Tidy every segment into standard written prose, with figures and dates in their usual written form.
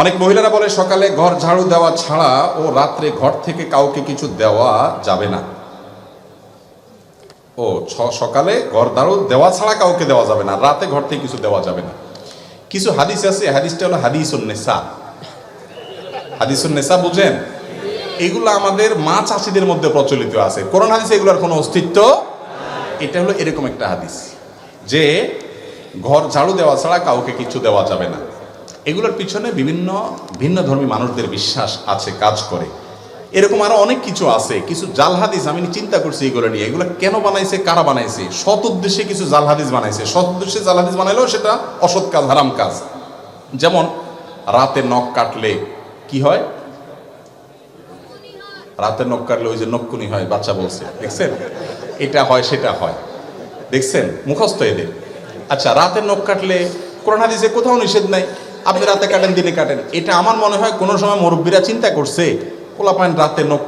অনেক মহিলারা বলে সকালে ঘর ঝাড়ু দেওয়া ছাড়া ও রাত্রে ঘর থেকে কাউকে কিছু দেওয়া যাবে না। ও সকালে ঘর ঝাড়ু দেওয়া ছাড়া কাউকে দেওয়া যাবে না, রাতে ঘর থেকে কিছু দেওয়া যাবে না। কিছু হাদিস আছে, হাদিসটা হলো হাদিসুন নেসা। হাদিসুন নেসা বুঝেন? এগুলো আমাদের মা চাষিদের মধ্যে প্রচলিত আছে, কোরআন হাদিসে এগুলোর কোনো অস্তিত্ব। এটা হলো এরকম একটা হাদিস যে ঘর ঝাড়ু দেওয়া ছাড়া কাউকে কিছু দেওয়া যাবে না। এগুলোর পিছনে বিভিন্ন ভিন্ন ধর্মী মানুষদের বিশ্বাস আছে, কাজ করে। এরকম আরো অনেক কিছু আছে, কিছু জাল হাদিস আমি চিন্তা করছি এগুলো নিয়ে। এগুলো কেন বানাইছে, কারা বানাইছে? সৎ উদ্দেশ্যে কিছু জাল হাদিস বানাইছে। সৎ উদ্দেশ্যে জাল হাদিস বানাইলেও সেটা অসৎ কাজ, হারাম কাজ। যেমন রাতে নখ কাটলে কি হয়? রাতে নখ কাটলে ওই যে নখকুনি হয়, বাচ্চা বলছে, দেখছেন? এটা হয়, সেটা হয়, দেখছেন? মুখস্থ এদের। আচ্ছা, রাতে নখ কাটলে কোরআন হাদিসে কোথাও নিষেধ নাই, আপনি রাতে কাটেন, দিনে কাটেন। এটা আমার মনে হয় কোনো সময় মুরব্বীরা চিন্তা করছে, পোলাপান রাতে নখ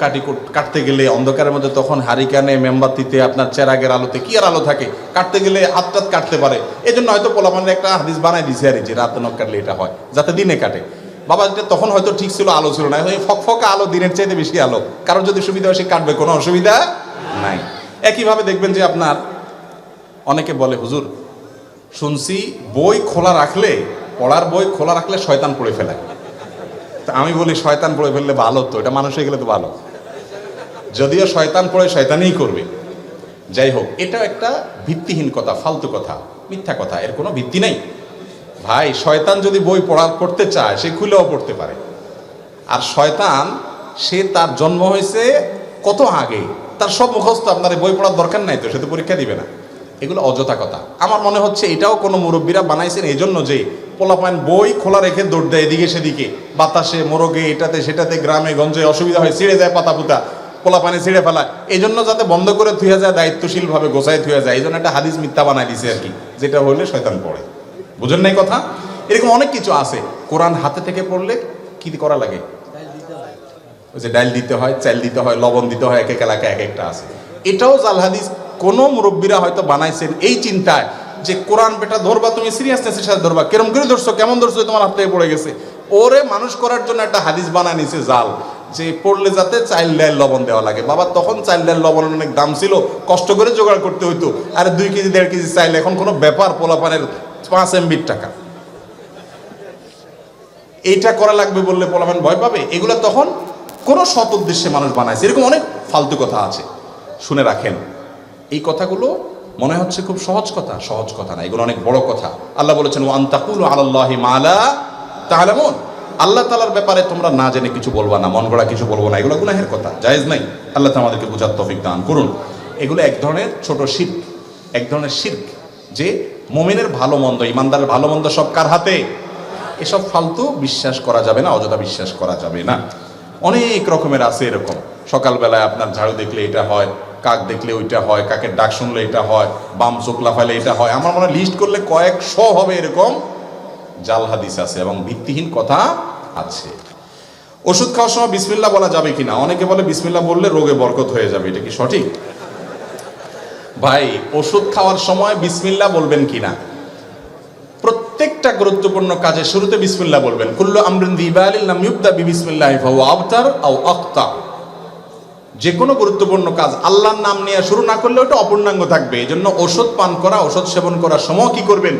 কাটতে গেলে অন্ধকারের মধ্যে, তখন হারিকানে মেমবাতিতে আপনার চেরাগের আলোতে, কি আর আলো থাকে, কাটতে গেলে হাত টাত কাটতে পারে। এই জন্য হয়তো পোলাপানের একটা হাদিস বানাই দিছে আর যে রাতে নখ কাটলে এটা হয়, যাতে দিনে কাটে। বাবা, এটা তখন হয়তো ঠিক ছিল, আলো ছিল না, ফকফকা আলো, দিনের চাইতে বেশি আলো। কারোর যদি সুবিধা হয় সে কাটবে, কোনো অসুবিধা নাই। একইভাবে দেখবেন যে আপনার অনেকে বলে, হুজুর শুনছি বই খোলা রাখলে, পড়ার বই খোলা রাখলে শয়তান পড়ে ফেলে। তা আমি বলি, শয়তান পড়ে ফেললে ভালো তো, এটা মানুষ হয়ে গেলে তো ভালো। যদিও শয়তান পড়ে শয়তানই করবে। যাই হোক, এটা একটা ভিত্তিহীন কথা, ফালতু কথা, মিথ্যা কথা, এর কোনো ভিত্তি নেই ভাই। শয়তান যদি বই পড়তে চায় সে খুলেও পড়তে পারে। আর শয়তান, সে তার জন্ম হয়েছে কত আগে, তার সব মুখস্থ। আপনার বই পড়ার দরকার নাই তো, সে তো পরীক্ষা দিবে না। এগুলো অযথা কথা। আমার মনে হচ্ছে এটাও কোনো মুরব্বীরা বানাইছেন এই জন্য যে পোলাপান বই খোলা রেখে দৌড় দেয় এদিকে সেদিকে, বাতাসে, মোরগে, এটাতে সেটাতে, গ্রামে গঞ্জে অসুবিধা হয়, ছিঁড়ে যায় পাতা পুতা, পোলাপানে ছিঁড়ে ফেলায়। এই জন্য যাতে বন্ধ করে থুয়ে যায়, দায়িত্বশীল ভাবে গোছায় থুয়ে যায়, এই জন্য একটা হাদিস মিথ্যা বানাই দিছে আর কি, যেটা হলে শয়তান পড়ে। বুঝেন নাই কথা? এরকম অনেক কিছু আছে। কোরআন হাতে থেকে পড়লে কি করা লাগে? ওই যে ডাল দিতে হয়, চাল দিতে হয়, লবণ দিতে হয়, এক এক এলাকায় এক একটা আছে। এটাও জাল হাদিস। কোন মুরব্বীরা হয়তো বানাইছেন এই চিন্তায় যে কোরআন বেটা ধরবা, তুমি সিরিয়াসনেসের সাথে ধরবা, কেরম করে ধরছো, কেমন ধরছো, তোমার হাত থেকে পড়ে গেছে। ওরে মানুষ করার জন্য একটা হাদিস বানায় নিছে জাল, যে পড়লে যাতে চাল ডাল লবণ দেওয়া লাগে। বাবা, তখন চাল ডাল লবণের অনেক দাম ছিল, কষ্ট করে জোগাড় করতে হইতো। আর 2 কেজি 1.5 কেজি চাইল এখন কোনো ব্যাপার, পোলাপানের 5 MB টাকা, এইটা করা লাগবে বললে পোলাপান ভয় পাবে। এগুলো তখন কোনো সৎ উদ্দেশ্যে মানুষ বানাইছে। এরকম অনেক ফালতু কথা আছে, শুনে রাখেন। এই কথাগুলো মনে হচ্ছে খুব সহজ কথা, সহজ কথা না, এগুলো অনেক বড় কথা। আল্লাহ বলেছেন, ওয়া আন তাকুলু আলাল্লাহি মা লা তা'লামুন। আল্লাহ তাআলার ব্যাপারে তোমরা না জেনে কিছু বলবা না, মন গড়া কিছু বলবো না, এগুলো গুনাহের কথা, জায়েজ নাই। আল্লাহ তাআলা আমাদেরকে বুঝার তৌফিক দান করুন। এগুলো এক ধরনের ছোট শিরক, এক ধরনের শিরক, যে মুমিনের ভালো মন্দ, ইমানদারের ভালো মন্দ সব কার হাতে? এসব ফালতু বিশ্বাস করা যাবে না, অযথা বিশ্বাস করা যাবে না। অনেক রকমের আছে এরকম। সকালবেলায় আপনার ঝাড়ু দেখলে এটা হয়, কাক দেখলে ওইটা হয়, কাকের ডাক শুনলে এটা হয়, বাম চোখ লাফাইলে এটা হয়। আমার মনে হয় লিস্ট করলে কয়েকশো হবে এরকম জাল হাদিস আছে এবং ভিত্তিহীন কথা আছে। ওষুধ খাওয়ার সময় বিসমিল্লাহ বলা যাবে কিনা? অনেকে বলে বিসমিল্লাহ বললে রোগে বরকত হয়ে যাবে, এটা কি সঠিক? ভাই, ওষুধ খাওয়ার সময় বিসমিল্লাহ বলবেন কিনা? প্রত্যেকটা গুরুত্বপূর্ণ কাজে শুরুতে বিসমিল্লাহ বলবেন। কুল্লু আমরিন যী বালিন লাম ইউবদা বিসমিল্লাহি ফাহুয়া আবতার আও আখতা। যে কোনো গুরুত্বপূর্ণ কাজ আল্লাহর নাম নিয়ে শুরু না করলে ওটা অপূর্ণাঙ্গ থাকবে। এই জন্য ওষুধ পান করা, ওষুধ সেবন করার সময় কি করবেন?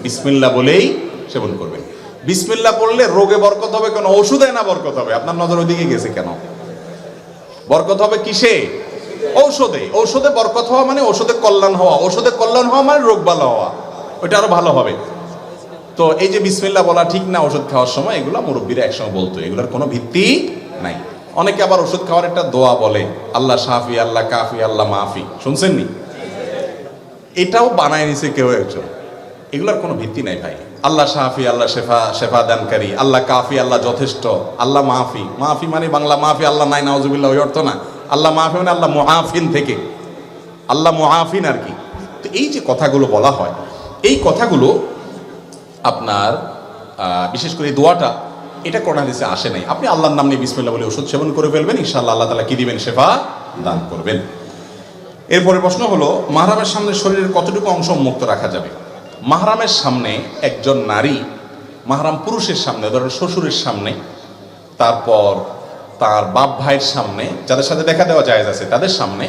বিসমিল্লাহ বলেই সেবন করবেন। বিসমিল্লাহ পড়লে রোগে বরকত হবে কেন? ওষুধে না বরকত হবে? আপনার নজর ওইদিকে গেছে কেন? বরকত হবে কিসে? ঔষধে। ঔষধে বরকত হওয়া মানে ওষুধে কল্যাণ হওয়া, ওষুধে কল্যাণ হওয়া মানে রোগ ভালো হওয়া, ওইটা আরো ভালো হবে। তো এই যে বিসমিল্লাহ বলা ঠিক না ওষুধ খাওয়ার সময়, এগুলো মুরব্বীরা একসময় বলতো, এগুলোর কোনো ভিত্তি নাই। অনেকে আবার ওষুধ খাওয়ার একটা দোয়া বলে, আল্লাহ শাফি, আল্লাহ কাফি, আল্লাহ মাফি, শুনছেন নি? এটাও বানায় নিছে কেউ একজন। এগুলোর কোনো ভিত্তি নাই ভাই। আল্লাহ শাফি, আল্লাহ শেফা দানকারী, আল্লাহ কাফি, আল্লাহ যথেষ্ট, আল্লাহ মাফি। মাফি মানে বাংলা মাফি, আল্লাহ নাই নাউজুবিল্লাহ, ওই অর্থ না। আল্লাহ মাফি মানে আল্লাহ মুআফিন থেকে, আল্লাহ মুআফিন আর কি। তো এই যে কথাগুলো বলা হয়, এই কথাগুলো আপনার বিশেষ করে এই দোয়াটা, এটা কোরআন হাদিসে আসে নাই। আপনি আল্লাহর নাম নিয়ে বিসমিল্লাহ বলে ওষুধ সেবন করে ফেলবেন, ইনশাআল্লাহ আল্লাহ তাআলা কি দিবেন? শেফা দান করবেন। এরপরে প্রশ্ন হলো, মাহরামের সামনে শরীরের কতটুকু অংশ মুক্ত রাখা যাবে? মাহরামের সামনে একজন নারী মাহরাম পুরুষের সামনে, ধরেন শ্বশুরের সামনে, তারপর তার বাপ ভাইয়ের সামনে, যাদের সাথে দেখা দেওয়া জায়েজ আছে তাদের সামনে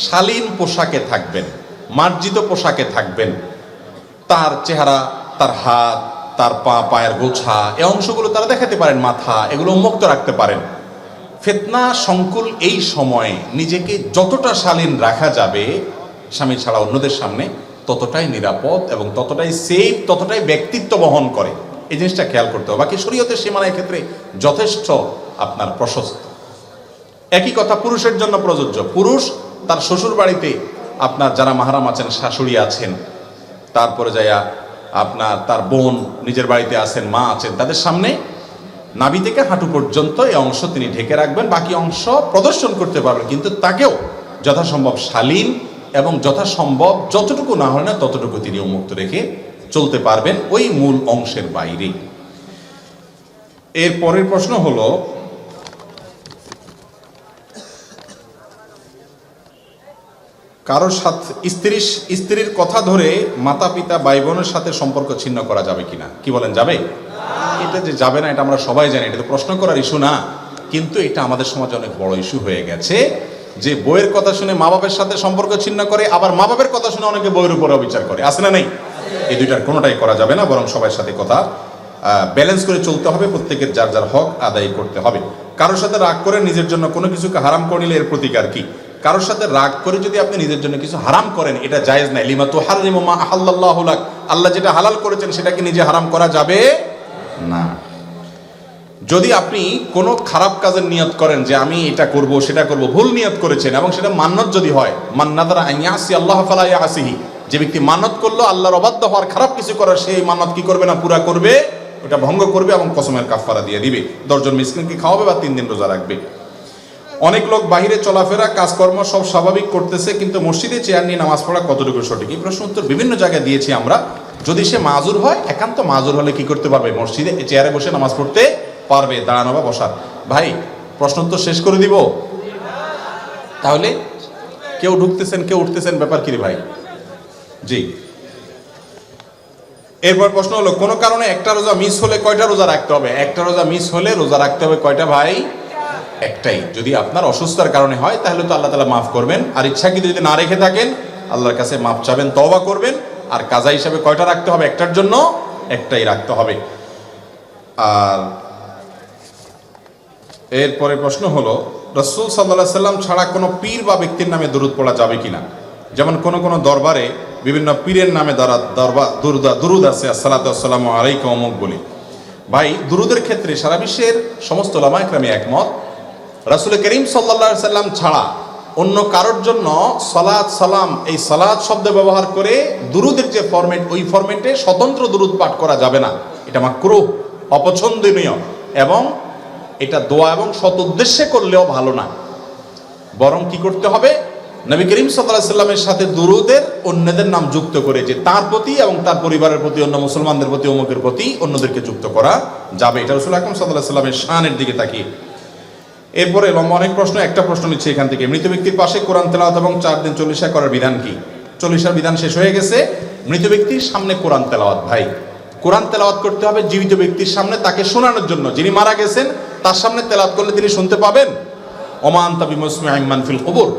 শালীন পোশাকে থাকবেন, মার্জিত পোশাকে থাকবেন। তার চেহারা, তার হাত, তার পা, পায়ের গোছা, এই অংশগুলো তারা দেখাতে পারেন, মাথা, এগুলো উন্মুক্ত রাখতে পারেন। ফিতনা সংকুল এই সময়ে নিজেকে যতটা শালীন রাখা যাবে স্বামী ছাড়া অন্যদের সামনে, ততটাই নিরাপদ এবং ততটাই সেফ, ততটাই ব্যক্তিত্ব বহন করে। এই জিনিসটা খেয়াল করতে হবে। বাকি শরীয়তের সীমানার ক্ষেত্রে যথেষ্ট আপনার প্রশস্ত। একই কথা পুরুষের জন্য প্রযোজ্য। পুরুষ তার শ্বশুর বাড়িতে আপনার যারা মাহরাম আছেন, শাশুড়ি আছেন, তারপরে যাইয়া আপনার তার বোন নিজের বাড়িতে আছেন, মা আছেন, তাদের সামনে নাভি থেকে হাঁটু পর্যন্ত এই অংশ তিনি ঢেকে রাখবেন, বাকি অংশ প্রদর্শন করতে পারবেন, কিন্তু তাকেও যথাসম্ভব শালীন এবং যথাসম্ভব যতটুকু না হয় না ততটুকু তিনি উন্মুক্ত রেখে চলতে পারবেন ওই মূল অংশের বাইরে। এর পরের প্রশ্ন হলো, কারোর সাথে স্ত্রীর কথা ধরে মাতা পিতা ভাই বোনের সাথে সম্পর্ক ছিন্ন করা যাবে কিনা? কি বলেন, যাবে? এটা যে যাবে না এটা আমরা সবাই জানি, এটা তো প্রশ্ন করার ইস্যু না, কিন্তু এটা আমাদের সমাজে অনেক বড় ইস্যু হয়ে গেছে যে বইয়ের কথা শুনে মা বাবার সাথে সম্পর্ক ছিন্ন করে, আবার মা বাবার কথা শুনে অনেকে বইয়ের উপরে বিচার করে। আছে না নেই? এই দুইটার কোনোটাই করা যাবে না, বরং সবার সাথে কথা ব্যালেন্স করে চলতে হবে, প্রত্যেকের যার যার হক আদায় করতে হবে। কারোর সাথে রাগ করে নিজের জন্য কোনো কিছুকে হারাম করে নিলে এর প্রতিকার কি? কারোর সাথে রাগ করে যদি আপনি নিজের জন্য কিছু হারাম করেন, এটা জায়েজ নাই। লিমা তুহাররিমু মা আহাল্লাল্লাহু লাক, আল্লাহ যেটা হালাল করেছেন সেটা কি নিজে হারাম করা যাবে না। যদি আপনি কোনো খারাপ কাজের নিয়ত করেন যে আমি এটা করব সেটা করব, ভুল নিয়ত করেছেন এবং সেটা মান্নত যদি হয়, মান নাযারা আন ইয়াসি আল্লাহ ফালা ইয়াসিহি, যে ব্যক্তি মানত করলো আল্লাহর অবাধ্য হওয়ার, খারাপ কিছু করার, সেই মানত কি করবে না, পুরা করবে, ওটা ভঙ্গ করবে এবং কসমের কাফারা দিয়ে দিবে, 10 জন মিসকিনকে খাওয়াবে বা 3 দিন রোজা রাখবে। অনেক লোক বাহিরে চলাফেরা কাজকর্ম সব স্বাভাবিক করতেছে, কিন্তু মসজিদে চেয়ার নিয়ে নামাজ পড়া কতটুকু সঠিক? এই প্রশ্ন উত্তর বিভিন্ন জায়গায় দিয়েছি আমরা। যদি সে মাজুর হয়, একান্ত মাজুর হলে কি করতে পারবে? মসজিদে চেয়ারে বসে নামাজ পড়তে পারবে, দাঁড়ানো বা বসার। ভাই প্রশ্ন উত্তর শেষ করে দিব? তাহলে কেউ ঢুকতেছেন কেউ উঠতেছেন, ব্যাপার কি রে ভাই? জি। এরপর প্রশ্ন হলো, কোনো কারণে একটা রোজা মিস হলে কয়টা রোজা রাখতে হবে? একটা রোজা মিস হলে রোজা রাখতে হবে কয়টা ভাই? একটাই। যদি আপনার অসুস্থতার কারণে হয় তাহলে তো আল্লাহ তাআলা মাফ করবেন, আর ইচ্ছাকৃত যদি না রেখে থাকেন আল্লাহর কাছে মাফ চাবেন, তওবা করবেন। আর কাজা হিসাবে কয়টা রাখতে হবে? একটার জন্য একটাই রাখতে হবে। আর এরপরে প্রশ্ন হলো, রাসূল সাল্লাল্লাহু আলাইহি সাল্লাম ছাড়া কোনো পীর বা ব্যক্তির নামে দরুদ পড়া যাবে কিনা? যেমন কোন দরবারে বিভিন্ন পীরের নামে দুরুদ আছে, আসসালাতু ওয়াসসালামু আলাইকা অমুক বলি। ভাই দুরুদের ক্ষেত্রে সারা বিশ্বের সমস্ত উলামা ইকরামে একমত, রাসূল করিম সাল্লাল্লাহু আলাইহি সাল্লাম ছাড়া অন্য কারোর জন্য সালাত সালাম এই সালাত শব্দ ব্যবহার করে দুরুদের যে ফরম্যাট, ওই ফরম্যাটে স্বতন্ত্র দুরুদ পাঠ করা যাবে না। এটা মাকরুহ, অপছন্দনীয়, এবং এটা দোয়া এবং সৎ উদ্দেশ্যে করলেও ভালো না। বরং কি করতে হবে? নবী করিম সাল্লাল্লাহু আলাইহি সাল্লামের সাথে দুরুদের অন্যদের নাম যুক্ত করে, যে তার প্রতি এবং তার পরিবারের প্রতি, অন্য মুসলমানদের প্রতি, অমুকের প্রতি অন্যদেরকে যুক্ত করা যাবে। এটা রাসূল আকরাম সাল্লাল্লাহু আলাইহি সাল্লামের শানের দিকে তাকিয়ে। এরপরে লম্বা অনেক প্রশ্ন, একটা প্রশ্ন নিচ্ছে এখান থেকে। মৃত ব্যক্তির পাশে কোরআন তেলাওয়াত এবং 4 দিন চল্লিশা করার বিধান কি? চল্লিশার বিধান শেষ হয়ে গেছে, মৃত ব্যক্তির সামনে কোরআন তেলাওয়াত। ভাই কোরআন তেলাওয়াত করতে হবে জীবিত ব্যক্তির সামনে, তাকে শোনানোর জন্য। যিনি মারা গেছেন তার সামনে তেলাওয়াত করলে তিনি শুনতে পাবেন। ওমা আনতা বিমুসমিইন মান ফিল কুবুর।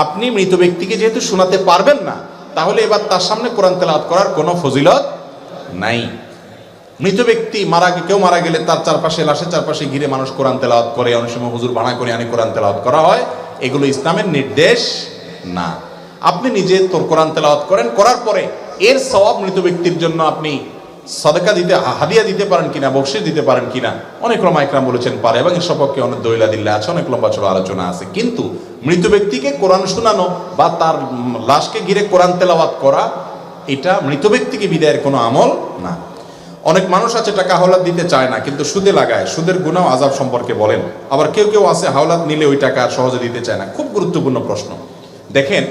আপনি মৃত ব্যক্তিকে যেহেতু শোনাতে পারবেন না, তাহলে এবার তার সামনে কোরআন তেলাওয়াত করার কোনো ফজিলত নাই। মৃত ব্যক্তি কেউ মারা গেলে তার চারপাশে, লাশের চারপাশে ঘিরে মানুষ কোরআন তেলাওয়াত করে, অনেক সময় হুজুর ভাড়া করে আনি কোরআন তেলাওয়াত করা হয়। এগুলো ইসলামের নির্দেশ না। আপনি নিজে তোর কোরআন তেলাওয়াত করেন, করার পরে এর সওয়াব মৃত ব্যক্তির জন্য আপনি সাদাকা দিতে, হাদিয়া দিতে পারেন কিনা, বকশিশ দিতে পারেন কিনা, অনেক উলামা ইকরাম বলেছেন পারে, এবং এর সপক্ষে অনেক দলিল আদিল্লা আছে, অনেক লম্বা চড়া আলোচনা আছে। কিন্তু মৃত ব্যক্তিকে কোরআন শোনানো বা তার লাশকে ঘিরে কোরআন তেলাওয়াত করা, এটা মৃত ব্যক্তিকে বিদায়ের কোনো আমল না। অনেক মানুষ আছে টাকা হাওলাত দিতে চায় না, কিন্তু সুদে লাগায়, সুদের গুনাহ আযাব সম্পর্কে বলেন। আবার কেউ আছে হাওলাত নিলে ওই টাকা সহজে দিতে চায় না। খুব গুরুত্বপূর্ণ প্রশ্ন। দেখেন,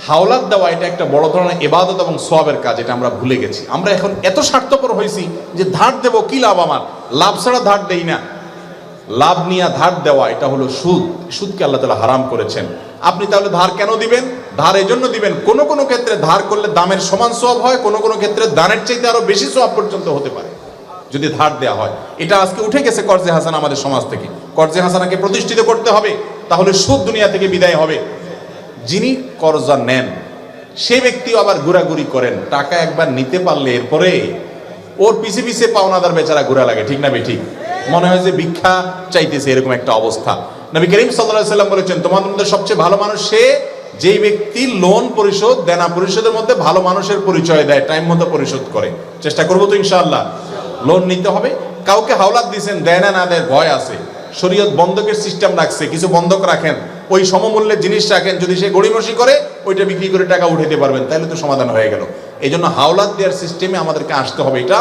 হাওলাত দেওয়া এটা একটা বড় ধরনের ইবাদত এবং সওয়াবের কাজ, এটা আমরা ভুলে গেছি। আমরা এখন এত স্বার্থপর হয়েছি যে ধার দেব, কি লাভ আমার, লাভ ছাড়া ধার দেই না। লাভ নিয়ে ধার দেওয়া এটা হলো সুদ। সুদকে আল্লাহ তাআলা হারাম করেছেন। আপনি তাহলে ধার কেন দিবেন? ধার এই জন্য দিবেন, কোনো ক্ষেত্রে ধার করলে দামের সমান সওয়াব হয়, কোনো ক্ষেত্রে দানের চাইতে আরো বেশি সওয়াব পর্যন্ত হতে পারে। যদি ধার দেওয়া হয়। এটা আজকে উঠে গেছে কর্জে হাসানা আমাদের সমাজ থেকে। কর্জে হাসানাকে প্রতিষ্ঠিত করতে হবে, তাহলে সুদ দুনিয়া থেকে বিদায় হবে। যিনি কর্জা নেন সে ব্যক্তিও আবার ঘোরাঘুরি করেন, টাকা একবার নিতে পারলে এরপরে ওর পিছে পিছে পাওনাদার বেচারা ঘোরা লাগে, ঠিক না ঠিক? মনে হয় যে ভিক্ষা চাইতেছে, এরকম একটা অবস্থা। নবী করিম সাল্লাল্লাহু আলাইহি সাল্লাম বলেছেন, তোমাদের মধ্যে সবচেয়ে ভালো মানুষ সে যেই ব্যক্তি লোন পরিশোধ, দেনা পরিশোধের মধ্যে ভালো মানুষের পরিচয় দেয়, টাইম মতো পরিশোধ করে। চেষ্টা করবো তো ইনশাআল্লাহ। লোন নিতে হবে, কাউকে হাওলাত দিয়েছেন, দেয় না না দেয় ভয় আছে, শরীয়ত বন্ধকের সিস্টেম রাখছে, কিছু বন্ধক রাখেন, ওই সমমূল্যের জিনিস রাখেন, যদি সে গড়িমসি করে ওইটা বিক্রি করে টাকা উঠাইতে পারবেন, তাহলে তো সমাধান হয়ে গেল। এই জন্য হাওলাত দেওয়ার সিস্টেমে আমাদেরকে আসতে হবে। এটা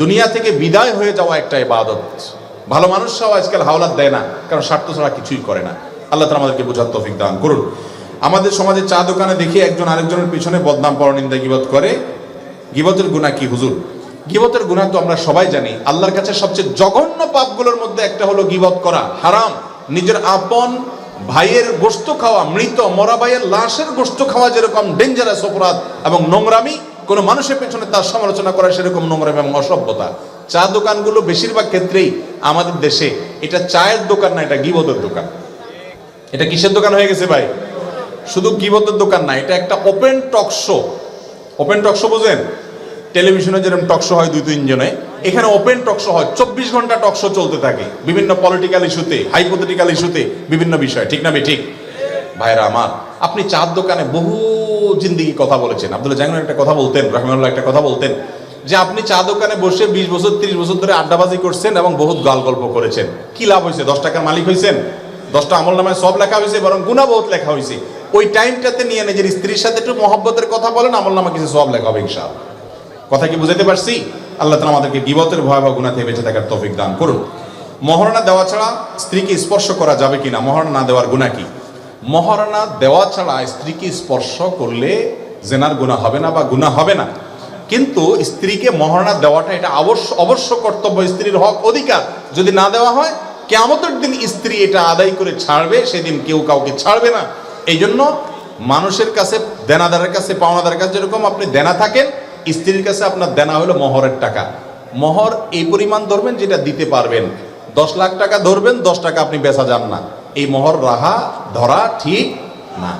দুনিয়া থেকে বিদায় হয়ে যাওয়া একটা ইবাদত। ভালো মানুষরাও আজকাল হাওলাত দেয় না, কারণ স্বার্থ ছাড়া কিছুই করে না। আল্লাহ তাআলা আমাদেরকে বোঝার তৌফিক দান করুন। আমাদের সমাজে চা দোকানে দেখি একজন আরেকজনের পিছনে বদনাম, পরনিন্দা, গীবত করে। গীবতের গুনাহ কি হুজুর? গীবতের গুনাহ তো আমরা সবাই জানি, আল্লাহর কাছে সবচেয়ে জঘন্য পাপগুলোর মধ্যে একটা হলো গীবত করা, হারাম। নিজের আপন ভাইয়ের গোশত খাওয়া, মৃত মরা ভাইয়ের লাশের গোশত খাওয়া যেরকম ডেঞ্জারাস অপরাধ এবং নোংরামি, কোন মানুষের পেছনে তার সমালোচনা করা সেরকম নোংরামি এবং অসভ্যতা। চা দোকানগুলো বেশিরভাগ ক্ষেত্রেই আমাদের দেশে এটা চায়ের দোকান না, এটা গীবতের দোকান। এটা কিসের দোকান হয়ে গেছে ভাই? শুধু গীবতের দোকান না, এটা একটা open talk show. Open talk show বুঝেন? টেলিভিশনে যেরকম টক শো হয় 2-3 জনে, এখানে ওপেন টক শো হয়, 24 ঘন্টা টক শো চলতে থাকে, বিভিন্ন পলিটিক্যাল ইস্যুতে, হাইপোথেটিক্যাল ইস্যুতে, বিভিন্ন বিষয়, ঠিক না ঠিক? ভাইরা আমার, আপনি চার দোকানে বহু জিন্দিগি কথা বলেছেন। আব্দুল্লাহ জাহাঙ্গীর একটা কথা বলতেন, রাহিমাহুল্লাহ একটা কথা বলতেন, যে আপনি চা দোকানে বসে 20 বছর 30 বছর ধরে আড্ডাবাজি করছেন এবং বহুত গাল গল্প করেছেন। কি লাভ হয়েছে? 10 টাকার মালিক হয়েছেন, 10টা আমল নামায় সব লেখা হয়েছে, বরং গুনাহ বহুত লেখা হয়েছে। ওই টাইমটাতে নিয়ে নিজের স্ত্রীর সাথে একটু মহব্বতের কথা বলেন, আমল নামা কিছু সব লেখা হবে ইনশাআল্লাহ। কথা কি বুঝাতে পারছি? আল্লাহ তাআলা আমাদেরকে গীবতের ভয়াবহ গুনাহ থেকে বেঁচে থাকার তৌফিক দান করুন। মহারণা দেওয়া ছাড়া স্ত্রীকে স্পর্শ করা যাবে কিনা? মহারণা না দেওয়ার গুনাহ কি? মহারণা দেওয়া ছাড়া স্ত্রীকে স্পর্শ করলে জেনার গুনাহ হবে না বা গুনাহ হবে না, কিন্তু স্ত্রীকে মহারণা দেওয়াটা এটা অবশ্য কর্তব্য, স্ত্রীর হক, অধিকার। যদি না দেওয়া হয়, কিয়ামতের দিন স্ত্রী এটা আদায় করে ছাড়বে, সেদিন কেউ কাউকে ছাড়বে না। এই জন্য মানুষের কাছে, দেনাদারের কাছে, পাওনাদারের কাছে যেরকম আপনি দেনা থাকেন, স্ত্রীর কাছে আপনার দেনা হলো মহরের টাকা। মহর এই পরিমাণ ধরবেন যেটা দিতে পারবেন। 10 লাখ টাকা ধরবেন, 10 টাকা আপনি বেচা যান না, এই মহর ধরা ঠিক না।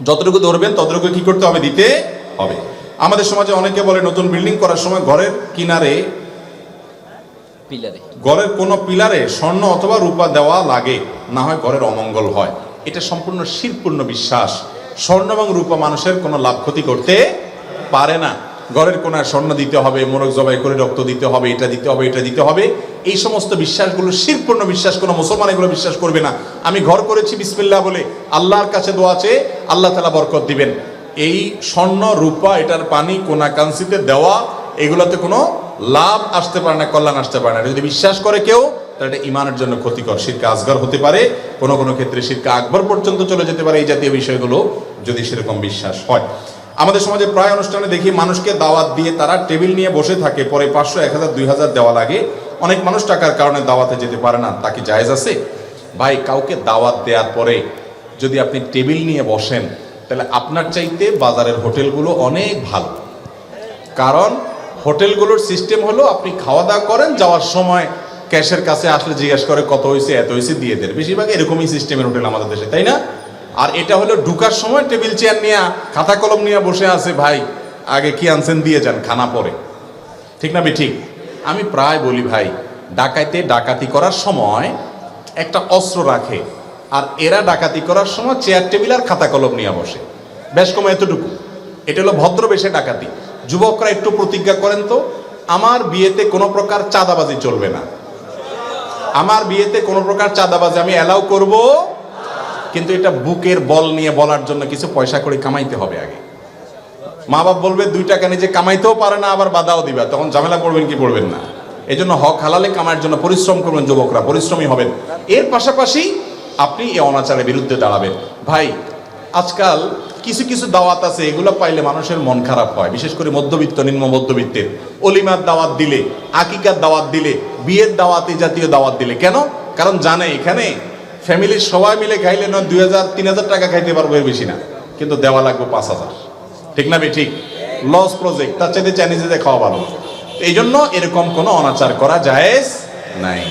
যতটুকু ধরবেন ততটুকু কি করতে হবে? দিতে হবে। আমাদের সমাজে অনেকে বলে নতুন বিল্ডিং করার সময় ঘরের কিনারে, ঘরের কোনো পিলারে স্বর্ণ অথবা রূপা দেওয়া লাগে, না হয় ঘরের অমঙ্গল হয়। এটা সম্পূর্ণ শিরপূর্ণ বিশ্বাস। স্বর্ণ এবং রূপা মানুষের কোনো লাভ ক্ষতি করতে পারে না। ঘরের কোনায় স্বর্ণ দিতে হবে, মোরগ জবাই করে রক্ত দিতে হবে, এটা দিতে হবে, এটা দিতে হবে, এই সমস্ত বিশ্বাসগুলো শিরপূর্ণ বিশ্বাস। কোনো মুসলমান এগুলো বিশ্বাস করবে না। আমি ঘর করেছি বিসমিল্লাহ বলে, আল্লাহর কাছে দোয়া চেয়ে আল্লাহ তাআলা বরকত দিবেন। এই স্বর্ণ রূপা, এটার পানি কোনা কাঞ্চিতে দেওয়া, এগুলোতে কোনো লাভ আসতে পারে না, কল্যাণ আসতে পারে না। যদি বিশ্বাস করে কেউ, তাহলে এটা ইমানের জন্য ক্ষতিকর, শিরকে আসগর হতে পারে, কোনো কোনো ক্ষেত্রে শিরকে আকবর পর্যন্ত চলে যেতে পারে, এই জাতীয় বিষয়গুলো যদি সেরকম বিশ্বাস হয়। আমাদের সমাজে প্রায় অনুষ্ঠানে দেখি মানুষকে দাওয়াত দিয়ে তারা টেবিল নিয়ে বসে থাকে, পরে 500, 1000, 2000 দেওয়া লাগে। অনেক মানুষ টাকার কারণে দাওয়াতে যেতে পারে না, তা কি জায়েজ আছে? ভাই, কাউকে দাওয়াত দেওয়ার পরে যদি আপনি টেবিল নিয়ে বসেন, তাহলে আপনার চাইতে বাজারের হোটেলগুলো অনেক ভালো। কারণ হোটেলগুলোর সিস্টেম হলো আপনি খাওয়া দাওয়া করেন, যাওয়ার সময় ক্যাশের কাছে আসলে জিজ্ঞাসা করে কত হয়েছে, এত হয়েছে, দিয়ে দেন। বেশিরভাগ এরকমই সিস্টেমের হোটেল আমাদের দেশে, তাই না? আর এটা হলো ঢুকার সময় টেবিল চেয়ার নিয়ে, খাতা কলম নিয়ে বসে আছে, ভাই আগে কি আনছেন দিয়ে যান, খানা পরে, ঠিক না ঠিক? আমি প্রায় বলি ভাই, ডাকাতি করার সময় একটা অস্ত্র রাখে, আর এরা ডাকাতি করার সময় চেয়ার টেবিল আর খাতা কলম নিয়ে বসে, বেশ কম এতটুকু। এটা হলো ভদ্রবেশে ডাকাতি। যুবকরা একটু প্রতিজ্ঞা করেন তো, আমার বিয়েতে কোনো প্রকার চাঁদাবাজি চলবে না, আমার বিয়েতে কোনো প্রকার চাঁদাবাজি আমি অ্যালাউ করব, কিন্তু এটা বুকের বল নিয়ে বলার জন্য কিছু পয়সা করে কামাইতে হবে আগে। মা বাপ বলবে 2 টাকা নিজে কামাইতেও পারে না, আবার বাধাও দিবা, তখন ঝামেলা পড়বেন কি পড়বেন না। এই জন্য হক হালালে কামাইয়ের জন্য পরিশ্রম করবেন, যুবকরা পরিশ্রমী হবেন। এর পাশাপাশি আপনি এই অনাচারের বিরুদ্ধে দাঁড়াবেন। ভাই, আজকাল কিছু কিছু দাওয়াত আছে, এগুলো পাইলে মানুষের মন খারাপ হয়, বিশেষ করে মধ্যবিত্ত, নিম্ন মধ্যবিত্তের। অলিমার দাওয়াত দিলে, আকিকার দাওয়াত দিলে, বিয়ের দাওয়াত, এই জাতীয় দাওয়াত দিলে, কেন? কারণ জানে এখানে ফ্যামিলির সবাই মিলে খাইলে নয় 2000-3000 টাকা খাইতে পারবো, এর বেশি না, কিন্তু দেওয়া লাগবে 5000, ঠিক না ঠিক? লস প্রজেক্ট, তার চাইতে চাইনিজে খাওয়া ভালো। এই জন্য এরকম কোনো অনাচার করা জায়েজ নাই।